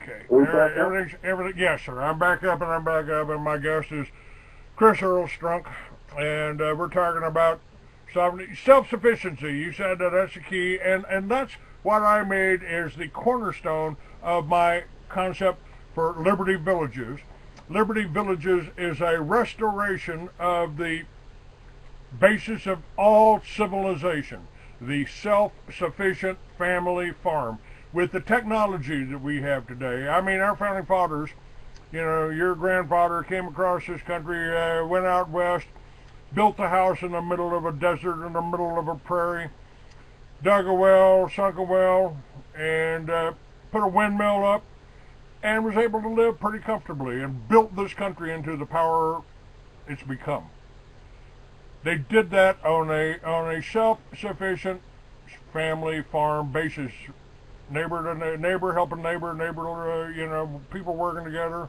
Okay. Are we back up? Everything. Yes, sir. I'm back up, and I'm back up, and my guest is Chris Earl Strunk, and we're talking about sovereignty, self-sufficiency. You said that that's the key, and that's what I made is the cornerstone of my concept for Liberty Villages. Liberty Villages is a restoration of the basis of all civilization, the self-sufficient family farm. With the technology that we have today, I mean, our founding fathers, you know, your grandfather came across this country, went out west, built a house in the middle of a desert, in the middle of a prairie, dug a well, sunk a well, and put a windmill up, and was able to live pretty comfortably and built this country into the power it's become. They did that on a self-sufficient family farm basis, neighbor to neighbor helping neighbor, you know, people working together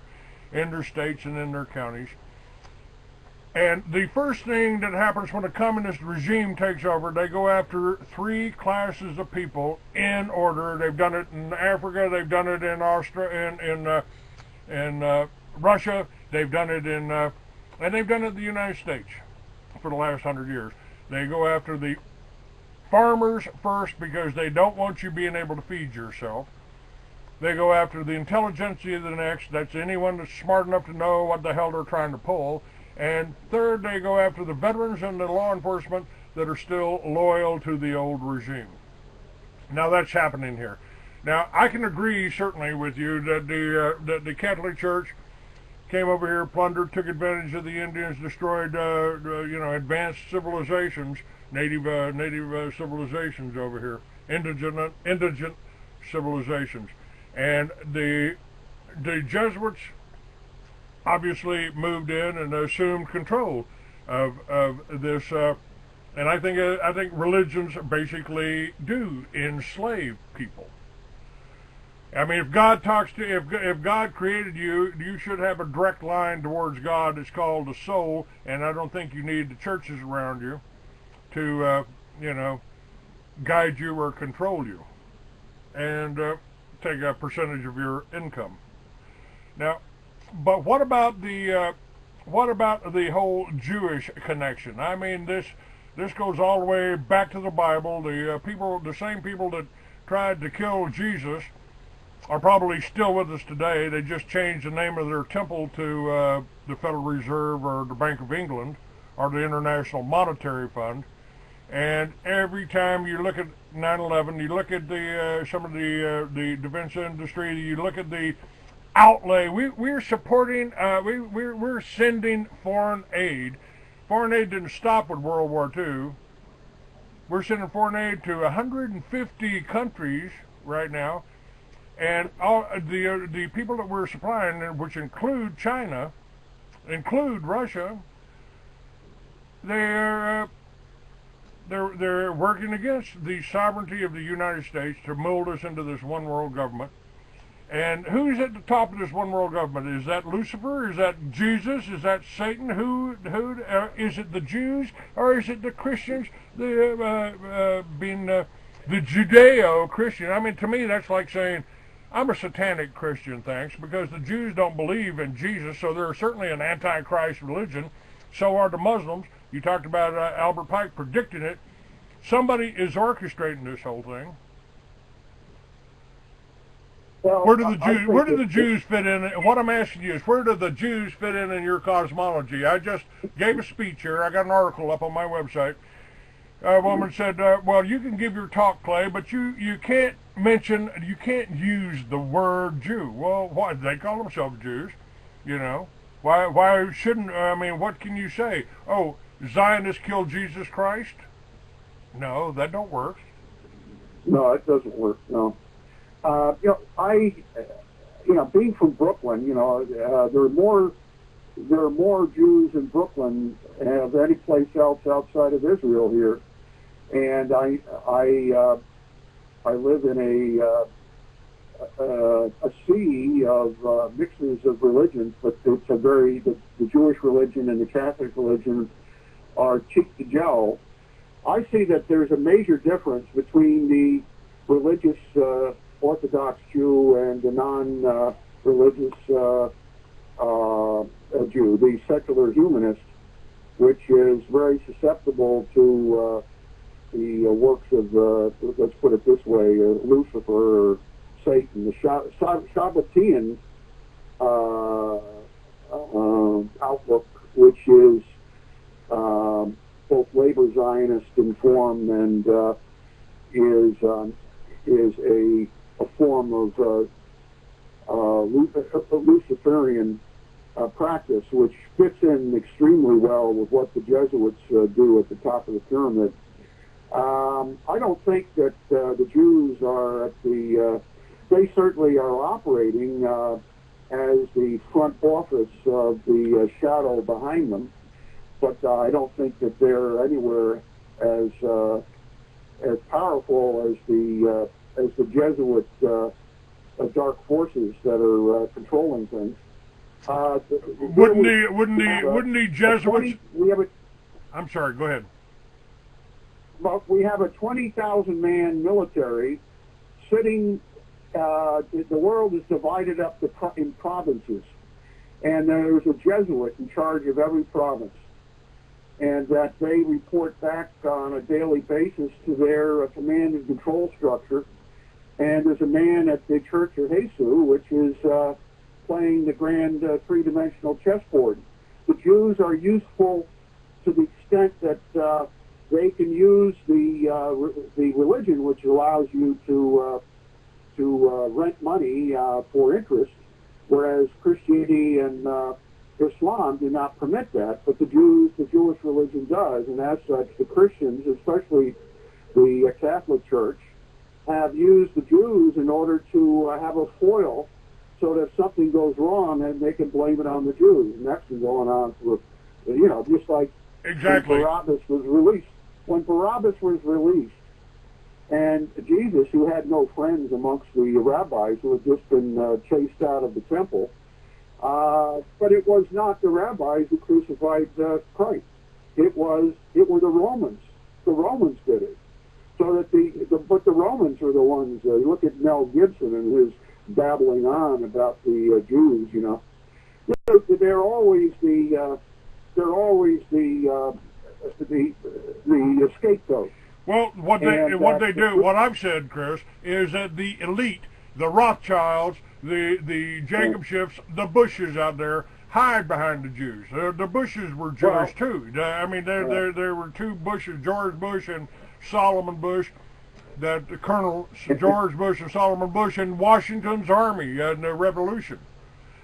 in their states and in their counties. And the first thing that happens when a communist regime takes over, they go after three classes of people in order. They've done it in Africa, they've done it in Russia, they've done it and they've done it in the United States for the last 100 years. They go after the farmers first because they don't want you being able to feed yourself. They go after the intelligentsia the next. That's anyone that's smart enough to know what the hell they're trying to pull. And third, they go after the veterans and the law enforcement that are still loyal to the old regime. Now that's happening here. Now I can agree certainly with you that the Catholic Church came over here, plundered, took advantage of the Indians, destroyed you know, advanced civilizations, native civilizations over here, indigent civilizations, and the Jesuits obviously moved in and assumed control of this, and I think religions basically do enslave people. I mean, if God talks to, if God created you, you should have a direct line towards God. It's called the soul, and I don't think you need the churches around you to, you know, guide you or control you, and take a percentage of your income. Now, but what about the whole Jewish connection? I mean, this goes all the way back to the Bible. The same people that tried to kill Jesus are probably still with us today. They just changed the name of their temple to the Federal Reserve or the Bank of England or the International Monetary Fund. And every time you look at 9/11, you look at some of the defense industry, you look at the outlay. We're supporting. We're sending foreign aid. Foreign aid didn't stop with World War II. We're sending foreign aid to 150 countries right now. And all the people that we're supplying, which include China, include Russia, they're working against the sovereignty of the United States to mold us into this one world government. And who's at the top of this one world government? Is that Lucifer? Is that Jesus? Is that Satan? Who is it? The Jews or is it the Christians? Being the Judeo-Christian. I mean, to me, that's like saying, I'm a satanic Christian, thanks, because the Jews don't believe in Jesus, so they're certainly an antichrist religion. So are the Muslims. You talked about Albert Pike predicting it. Somebody is orchestrating this whole thing. Well, Where do the Jews fit in? What I'm asking you is, where do the Jews fit in your cosmology? I just gave a speech here. I got an article up on my website. A woman said, well, you can give your talk, Clay, but you can't use the word Jew. Well, why? They call themselves Jews, you know. Why shouldn't, I mean, what can you say? Oh, Zionists killed Jesus Christ? No, that don't work. No, it doesn't work, no. You know, being from Brooklyn, you know, there are more Jews in Brooklyn than any place else outside of Israel here, and I live in a sea of mixes of religions, but it's the Jewish religion and the Catholic religion are cheek to jowl. I see that there's a major difference between the religious Orthodox Jew and a non-religious Jew, the secular humanist, which is very susceptible to the works of, let's put it this way, Lucifer or Satan, the Shabbatian outlook, which is both labor Zionist in form and is a form of Luciferian practice, which fits in extremely well with what the Jesuits do at the top of the pyramid. I don't think that the Jews are at the, they certainly are operating as the front office of the shadow behind them, but I don't think that they're anywhere as powerful as the Jesuit dark forces that are controlling things. Wouldn't the Jesuits? I'm sorry. Go ahead. But we have a 20,000 man military sitting. The world is divided up in provinces, and there's a Jesuit in charge of every province, and that they report back on a daily basis to their command and control structure. And there's a man at the Church of Jesus, which is playing the grand three-dimensional chessboard. The Jews are useful to the extent that they can use the religion, which allows you to rent money for interest, whereas Christianity and Islam do not permit that. But the Jewish religion does, and as such, the Christians, especially the Catholic Church, have used the Jews in order to have a foil, so that if something goes wrong, then they can blame it on the Jews. And that's been going on for, just like exactly. When Barabbas was released. When Barabbas was released, and Jesus, who had no friends amongst the rabbis, who had just been chased out of the temple, but it was not the rabbis who crucified Christ. It were the Romans. The Romans did it. So that but the Romans are the ones. Look at Mel Gibson and his babbling on about the Jews. They're always the scapegoat. Well, what they do, what I've said, Chris, is that the elite, the Rothschilds, the Jacob Schiffs, the Bushes out there hide behind the Jews. The Bushes were Jewish too. I mean, there were two Bushes, George Bush and Solomon Bush, that Colonel George Bush and Solomon Bush in Washington's army in the Revolution.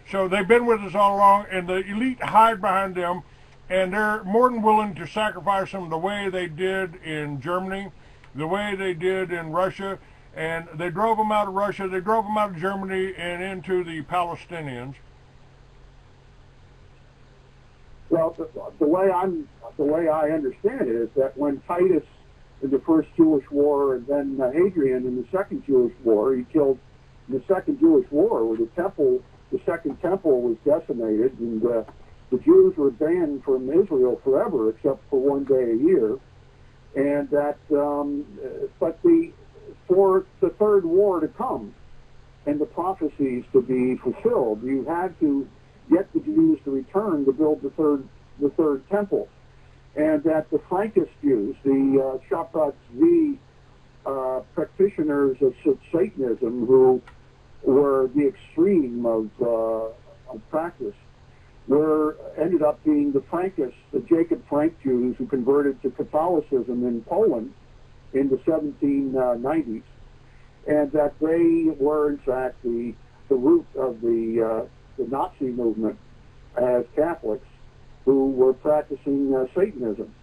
So they've been with us all along, and the elite hide behind them, and they're more than willing to sacrifice them the way they did in Germany, the way they did in Russia, and they drove them out of Russia, they drove them out of Germany and into the Palestinians. Well, the way I understand it is that when Titus in the first Jewish war, and then Hadrian in the second Jewish war, he killed in the second Jewish war, where the second temple was decimated, and the Jews were banned from Israel forever, except for one day a year. And that, for the third war to come and the prophecies to be fulfilled, you had to get the Jews to return to build the third temple. And that the Frankist Jews, the Shabbat practitioners of Satanism, who were the extreme of practice, ended up being the Frankists, the Jacob Frank Jews, who converted to Catholicism in Poland in the 1790s, and that they were in fact the root of the Nazi movement as Catholics, who were practicing Satanism.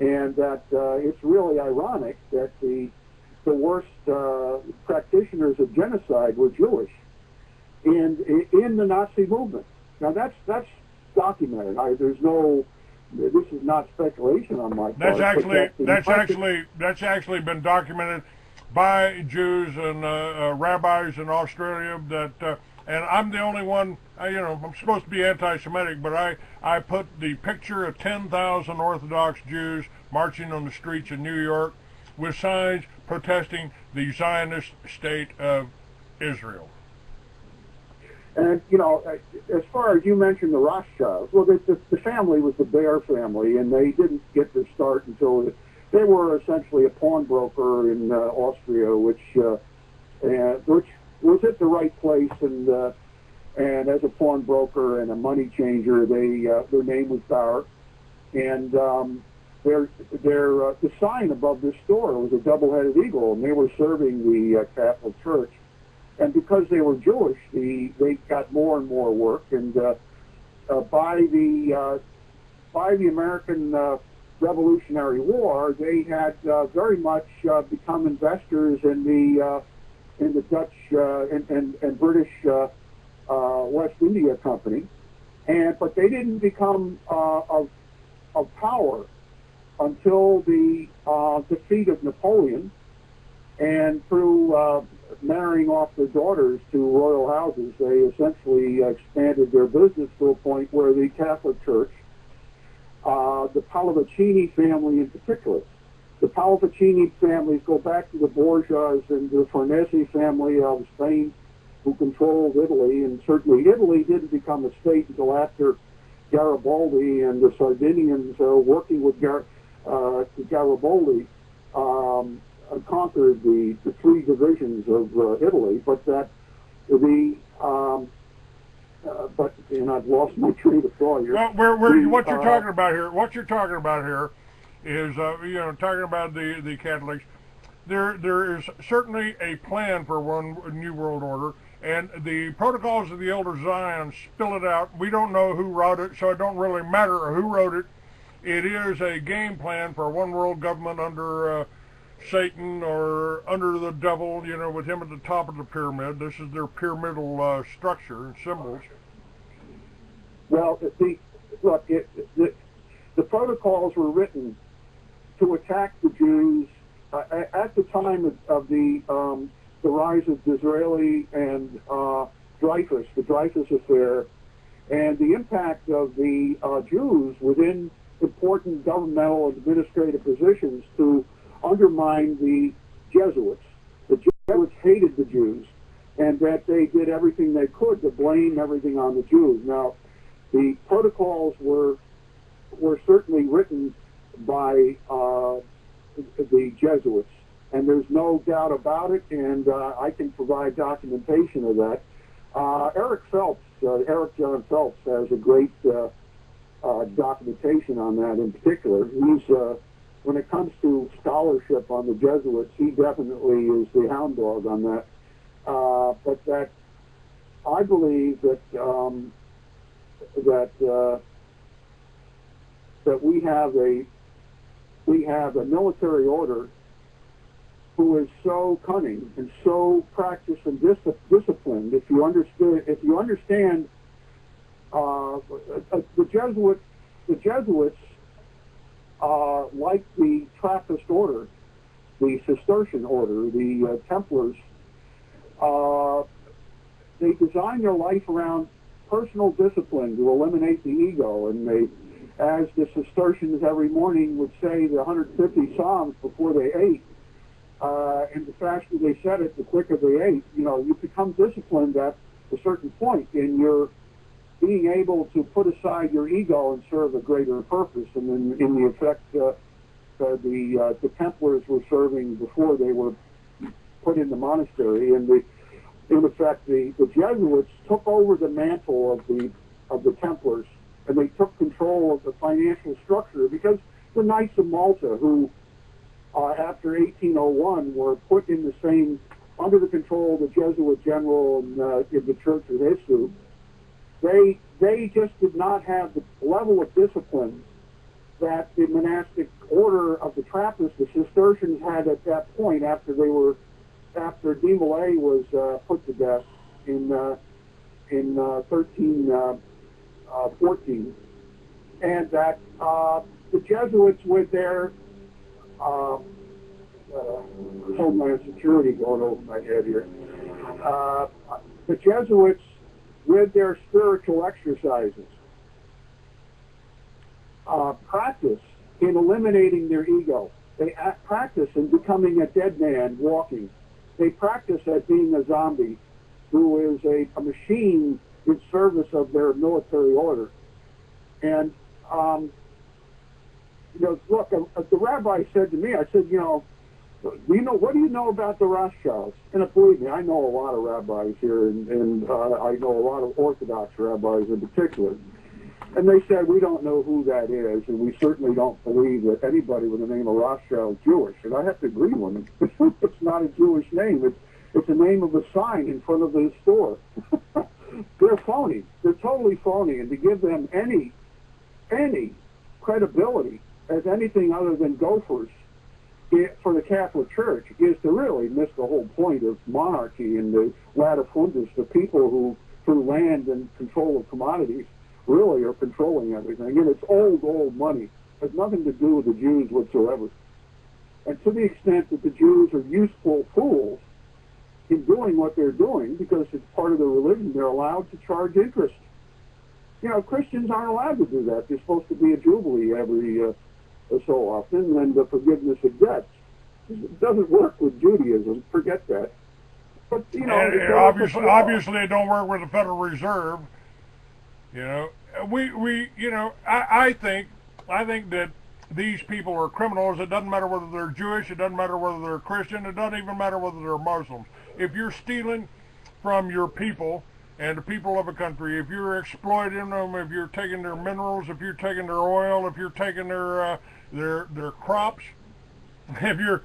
And that it's really ironic that the worst practitioners of genocide were Jewish in the Nazi movement. Now that's documented. This is not speculation on my part. That's actually been documented by Jews and rabbis in Australia. And I'm the only one. I'm supposed to be anti-Semitic, but I put the picture of 10,000 Orthodox Jews marching on the streets of New York with signs protesting the Zionist state of Israel. And, you know, as far as you mentioned the Rothschilds, well, the family was the Bear family, and they didn't get their start until they were essentially a pawnbroker in Austria, which was at the right place, and as a pawnbroker and a money changer, their name was Bauer, and the sign above this store was a double-headed eagle, and they were serving the Catholic Church. And because they were Jewish, they got more and more work. And by the American Revolutionary War, they had very much become investors in the Dutch and British West India Company. But they didn't become of power until the defeat of Napoleon, and through marrying off their daughters to royal houses, they essentially expanded their business to a point where the Catholic Church, the Pallavicini family in particular, the Pallavicini families go back to the Borgias and the Farnese family of Spain, who controlled Italy, and certainly Italy didn't become a state until after Garibaldi and the Sardinians working with Garibaldi conquered the three divisions of Italy, but that and I've lost my train of thought here. Well, what you're talking about here is talking about the Catholics. There is certainly a plan for one new world order, and the Protocols of the Elder Zion spill it out. We don't know who wrote it, so it don't really matter who wrote it. It is a game plan for one world government under Satan or under the devil, with him at the top of the pyramid. This is their pyramidal structure and symbols. Well, the protocols were written to attack the Jews at the time of the rise of Disraeli and Dreyfus, the Dreyfus affair, and the impact of the Jews within important governmental and administrative positions to undermine the Jesuits. The Jesuits hated the Jews, and that they did everything they could to blame everything on the Jews. Now, the protocols were certainly written by the Jesuits, and there's no doubt about it, and I can provide documentation of that. Eric John Phelps has a great documentation on that in particular. He's when it comes to scholarship on the Jesuits, he definitely is the hound dog on that. But that I believe that we have a military order who is so cunning and so practiced and disciplined. If you understand the Jesuits, like the Trappist order, the Cistercian order, the Templars, they design their life around personal discipline to eliminate the ego, and they, as the Cistercians every morning would say the 150 Psalms before they ate, and the faster they said it, the quicker they ate. You become disciplined at a certain point in your being able to put aside your ego and serve a greater purpose. And in the effect, the Templars were serving before they were put in the monastery, and in effect, the Jesuits took over the mantle of the Templars, and they took control of the financial structure, because the Knights of Malta, who after 1801 were put in the same, under the control of the Jesuit general in the Church of Jesus, they just did not have the level of discipline that the monastic order of the Trappists, the Cistercians, had at that point after De Molay was put to death in 1314, and that the Jesuits with their Homeland Security going over my head here, the Jesuits with their spiritual exercises practice in eliminating their ego. They practice in becoming a dead man walking. They practice at being a zombie. who is a machine in service of their military order. And, look, the rabbi said to me, I said, what do you know about the Rothschilds? And believe me, I know a lot of rabbis here, and I know a lot of Orthodox rabbis in particular. And they said, we don't know who that is, and we certainly don't believe that anybody with the name of Rothschild is Jewish. And I have to agree with them. It's not a Jewish name. It's the name of a sign in front of the store. They're phony. They're totally phony. And to give them any credibility as anything other than gophers for the Catholic Church is to really miss the whole point of monarchy and the latifundis, the people who, through land and control of commodities, really are controlling everything. And it's old money. It has nothing to do with the Jews whatsoever. And to the extent that the Jews are useful fools in doing what they're doing, because it's part of their religion, they're allowed to charge interest. Christians aren't allowed to do that. There's supposed to be a jubilee every so often, and the forgiveness of debts. It doesn't work with Judaism. Forget that. But obviously, it don't work with the Federal Reserve. I think that these people are criminals. It doesn't matter whether they're Jewish. It doesn't matter whether they're Christian. It doesn't even matter whether they're Muslims. If you're stealing from your people and the people of a country, if you're exploiting them, if you're taking their minerals, if you're taking their oil, if you're taking their crops, if you're,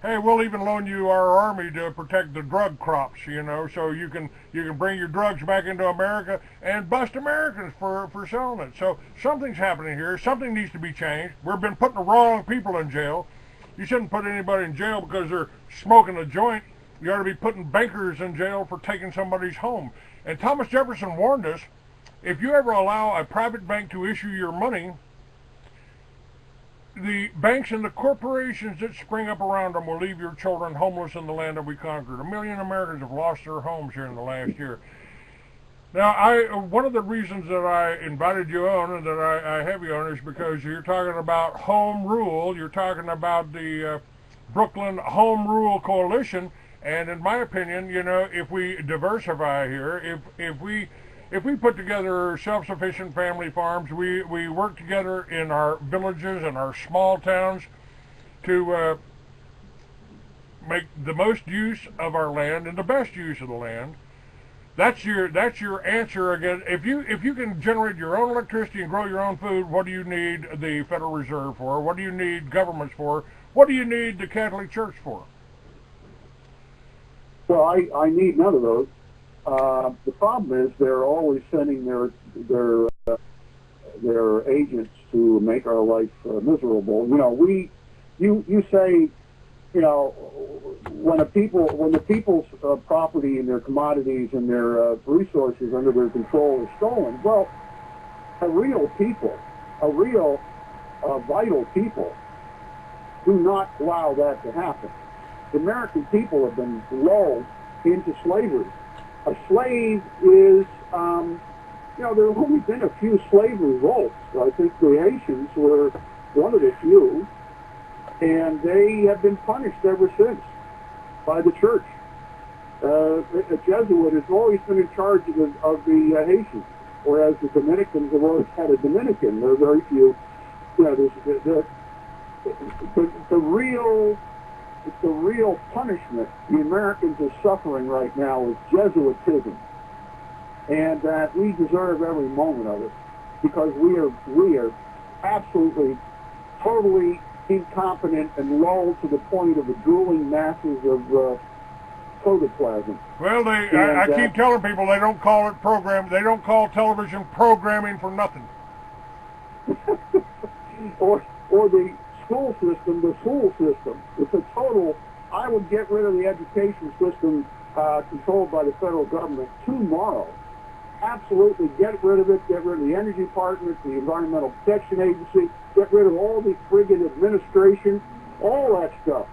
hey, we'll even loan you our army to protect the drug crops, so you can bring your drugs back into America and bust Americans for selling it. So something's happening here. Something needs to be changed. We've been putting the wrong people in jail. You shouldn't put anybody in jail because they're smoking a joint. You ought to be putting bankers in jail for taking somebody's home. And Thomas Jefferson warned us, if you ever allow a private bank to issue your money, the banks and the corporations that spring up around them will leave your children homeless in the land that we conquered. 1 million Americans have lost their homes here in the last year. Now, one of the reasons that I invited you on and that I have you on is because you're talking about home rule. You're talking about the Brooklyn Home Rule Coalition. And in my opinion, if we diversify here, if we put together self-sufficient family farms, we work together in our villages and our small towns to make the most use of our land and the best use of the land. That's your answer again. If you can generate your own electricity and grow your own food, what do you need the Federal Reserve for? What do you need governments for? What do you need the Catholic Church for? Well, I need none of those. The problem is they're always sending their agents to make our life miserable. You say, when the people's property and their commodities and their resources under their control is stolen. Well, a real vital people, do not allow that to happen. The American people have been lulled into slavery. A slave is, there have only been a few slave revolts. I think the Haitians were one of the few, and they have been punished ever since by the church. A Jesuit has always been in charge of the Haitians, whereas the Dominicans have always had a Dominican. There are very few. The real punishment the Americans are suffering right now is Jesuitism, and that we deserve every moment of it, because we are absolutely, totally incompetent and lulled to the point of the drooling masses of protoplasm. Well, I keep telling people they don't call it program. They don't call television programming for nothing. or the school system. It's a total. I would get rid of the education system controlled by the federal government tomorrow. Absolutely, get rid of it. Get rid of the energy department, the Environmental Protection Agency. Get rid of all the friggin' administration, all that stuff.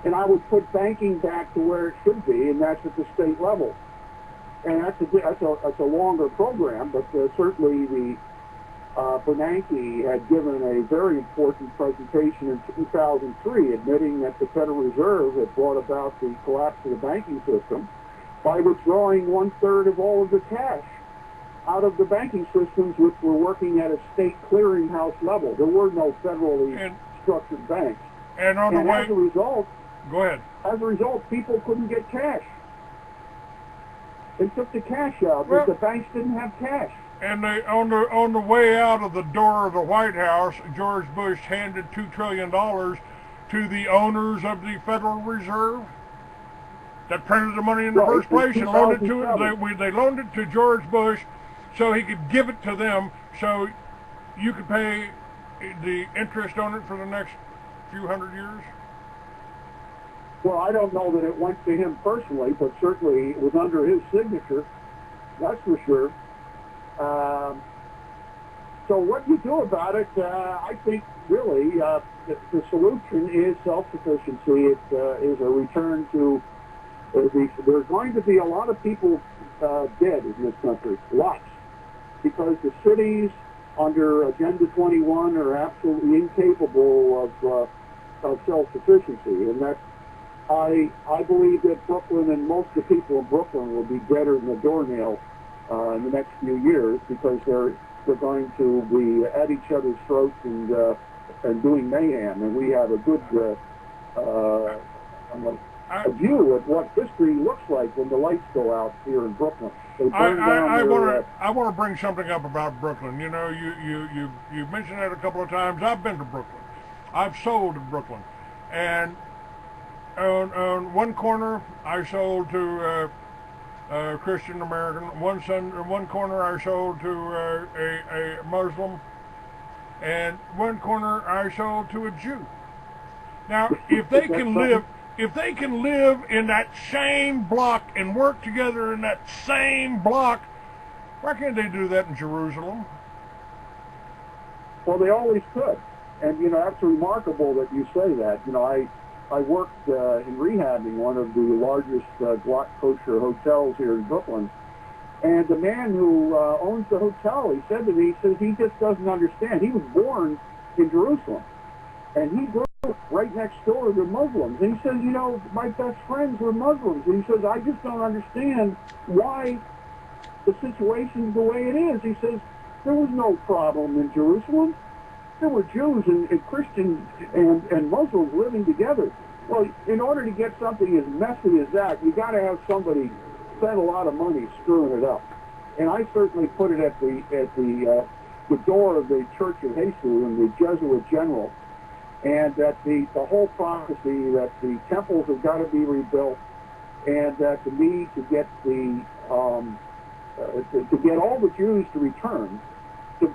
And I would put banking back to where it should be, and that's at the state level. And that's a longer program, but certainly the Bernanke had given a very important presentation in 2003 admitting that the Federal Reserve had brought about the collapse of the banking system, by withdrawing 1/3 of all of the cash out of the banking systems, which were working at a state clearinghouse level. There were no federally structured banks. And on the way, as a result, go ahead. As a result, people couldn't get cash. They took the cash out because the banks didn't have cash. And they, on the way out of the door of the White House, George Bush handed $2 trillion to the owners of the Federal Reserve that printed the money in the first place, and loaned it to they loaned it to George Bush so he could give it to them, so you could pay the interest on it for the next few hundred years. Well, I don't know that it went to him personally, but certainly it was under his signature. That's for sure. So what you do about it, I think really the solution is self-sufficiency. It is a return to there's going to be a lot of people dead in this country, lots, because the cities under Agenda 21 are absolutely incapable of self-sufficiency, and that I believe that Brooklyn and most of the people in Brooklyn will be deader than a doornail in the next few years, because they're going to be at each other's throats and doing mayhem, and we have a good a view of what history looks like when the lights go out here in Brooklyn. I want to bring something up about Brooklyn. You know, you mentioned that a couple of times. I've been to Brooklyn. I've sold in Brooklyn, and on one corner I sold to a Christian American. One corner I sold to a Muslim, and one corner I sold to a Jew. Now, if they can live. If they can live in that same block and work together in that same block, why can't they do that in Jerusalem? Well, they always could. And, you know, that's remarkable that you say that. You know, I worked in rehabbing one of the largest block kosher hotels here in Brooklyn. And the man who owns the hotel, he said to me, he says he just doesn't understand. He was born in Jerusalem. And he grew right next door to Muslims. And he says, you know, my best friends were Muslims. And he says, I just don't understand why the situation's the way it is. He says, there was no problem in Jerusalem. There were Jews and Christians and Muslims living together. Well, in order to get something as messy as that, you got to have somebody spend a lot of money screwing it up. And I certainly put it at the door of the Church of Jesus and the Jesuit General, and that the whole prophecy that the temples have got to be rebuilt, and that the need to get to get all the Jews to return, to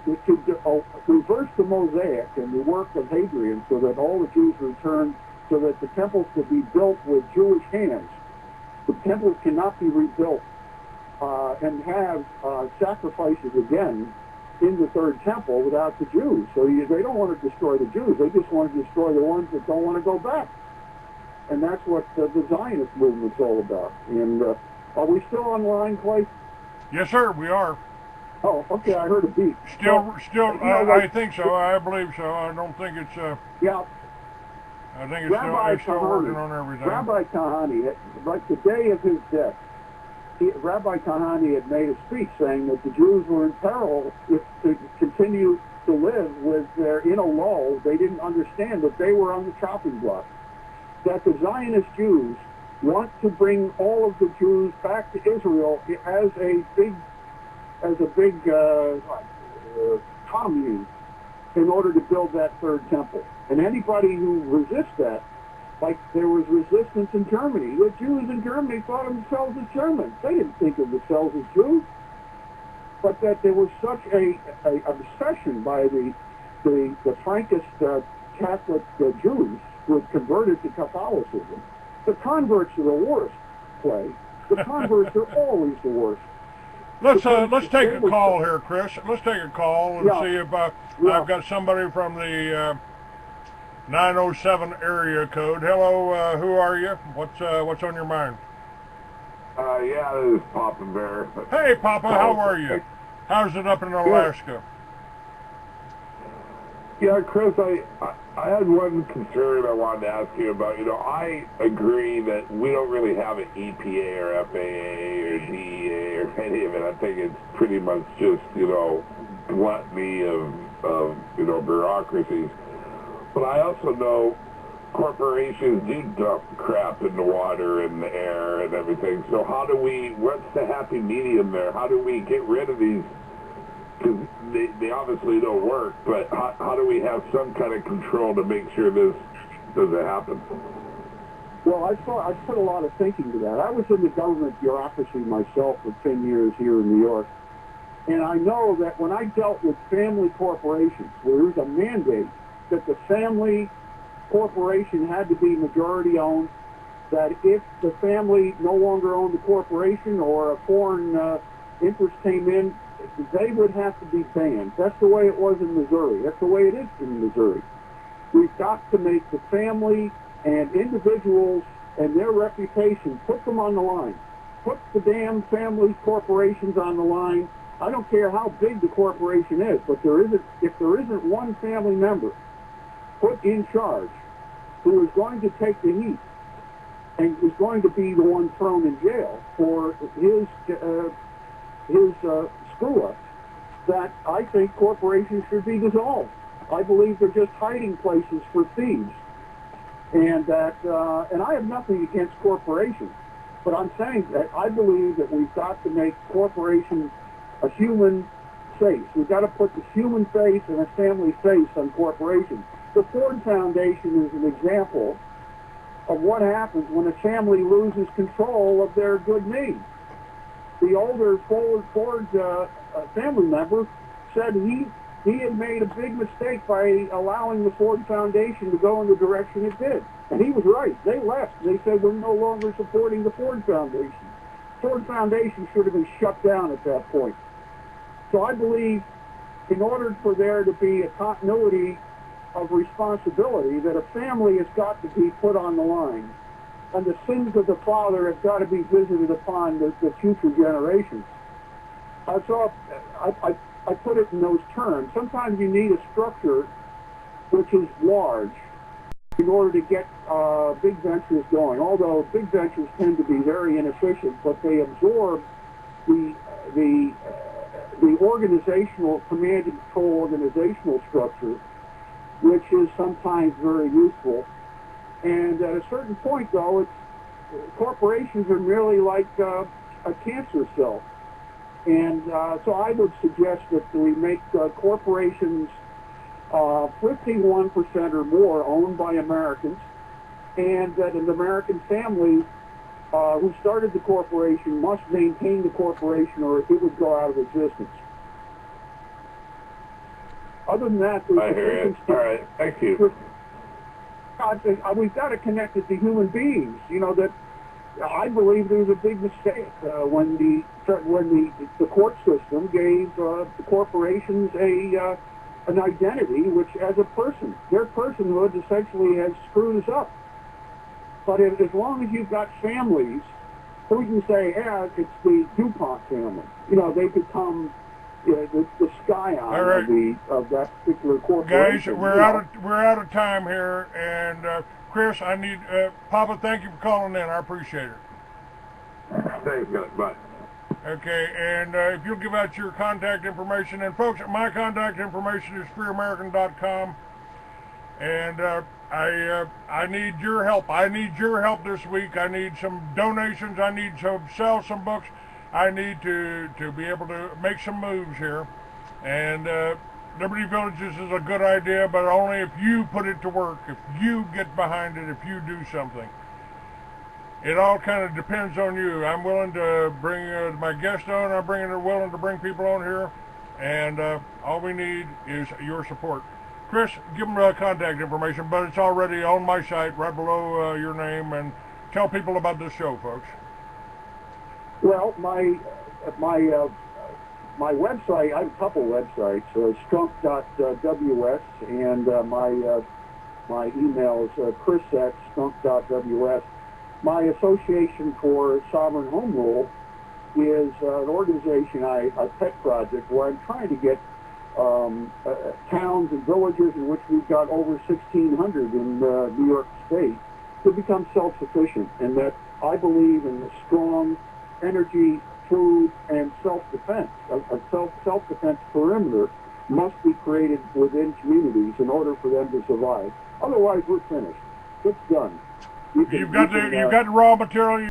reverse the Mosaic and the work of Hadrian, so that all the Jews return, so that the temples could be built with Jewish hands. The temples cannot be rebuilt and have sacrifices again in the third temple without the Jews. So they don't want to destroy the Jews. They just want to destroy the ones that don't want to go back. And that's what the Zionist movement's all about. And are we still online, Clay? Yes, sir, we are. Oh, okay, I heard a beep. I think so. I believe so. I don't think it's... yeah. I think it's still working on everything. Rabbi Kahane, like the day of his death, Rabbi Kahane had made a speech saying that the Jews were in peril to continue to live with their, in a lull. They didn't understand that they were on the chopping block. That the Zionist Jews want to bring all of the Jews back to Israel as a big commune in order to build that third temple. And anybody who resists that, like there was resistance in Germany. The Jews in Germany thought of themselves as Germans. They didn't think of themselves as Jews. But that there was such a obsession by the Frankist Catholic Jews who had converted to Catholicism. The converts are the worst, Clay. The converts are always the worst. Let's take a call here, Chris. Let's take a call and see if I've got somebody from the 907 area code. Hello, who are you? What's on your mind? Yeah, this is Papa Bear. Hey, Papa, how are you? How's it up in Alaska? Yeah, Chris, I had one concern I wanted to ask you about. I agree that we don't really have an EPA or FAA or DEA or any of it. I think it's pretty much just, gluttony of bureaucracies. But I also know corporations do dump crap in the water and the air and everything. So what's the happy medium there? How do we get rid of these? Because they obviously don't work, but how do we have some kind of control to make sure this doesn't happen? Well, I put a lot of thinking to that. I was in the government bureaucracy myself for 10 years here in New York, and I know that when I dealt with family corporations, where there's a mandate that the family corporation had to be majority owned, that if the family no longer owned the corporation or a foreign interest came in, they would have to be banned. That's the way it was in Missouri. That's the way it is in Missouri. We've got to make the family and individuals and their reputation, put them on the line. Put the damn family corporations on the line. I don't care how big the corporation is, but if there isn't one family member put in charge who is going to take the heat and is going to be the one thrown in jail for his screw-up, that I think corporations should be dissolved. I believe they're just hiding places for thieves. And that, and I have nothing against corporations, but I'm saying that I believe that we've got to make corporations a human face. We've got to put the human face and a family face on corporations. The Ford Foundation is an example of what happens when a family loses control of their good name. The older Ford family member said he had made a big mistake by allowing the Ford Foundation to go in the direction it did. And he was right. They left. They said, we're no longer supporting the Ford Foundation. Ford Foundation should have been shut down at that point. So I believe in order for there to be a continuity of responsibility, that a family has got to be put on the line. And the sins of the father have got to be visited upon the future generations. So I put it in those terms. Sometimes you need a structure which is large in order to get big ventures going. Although big ventures tend to be very inefficient, but they absorb the organizational, command and control organizational structure, which is sometimes very useful. And at a certain point, though, corporations are merely like a cancer cell. And so I would suggest that we make corporations 51% or more owned by Americans, and that an American family who started the corporation must maintain the corporation or it would go out of existence. Other than that, I hear you. All right, thank you. We've got to connect it to human beings. That I believe there was a big mistake when the court system gave the corporations an identity, which, as a person, their personhood essentially has screwed us up. But as long as you've got families, who can say, it's the DuPont family. They become the scion of that particular corporation. Guys, we're out of time here, and Chris, I need Papa. Thank you for calling in. I appreciate it. Thanks, guys. Bye. Okay, and if you'll give out your contact information, and folks, my contact information is freeamerican.com, and I need your help. I need your help this week. I need some donations. I need to sell some books. I need to be able to make some moves here. And Liberty Villages is a good idea, but only if you put it to work, if you get behind it, if you do something. It all kind of depends on you. I'm willing to bring my guest on. I'm willing to bring people on here. And all we need is your support. Chris, give them contact information, but it's already on my site right below your name. And tell people about this show, folks. Well, my website, I have a couple websites, strunk.ws, and my email is chris@strunk.ws. My Association for Sovereign Home Rule is an organization, a pet project, where I'm trying to get towns and villages, in which we've got over 1,600 in New York State, to become self-sufficient. And that I believe in the strong energy, food, and self-defense. A self-defense perimeter must be created within communities in order for them to survive. Otherwise, we're finished. It's done. You've got the raw material.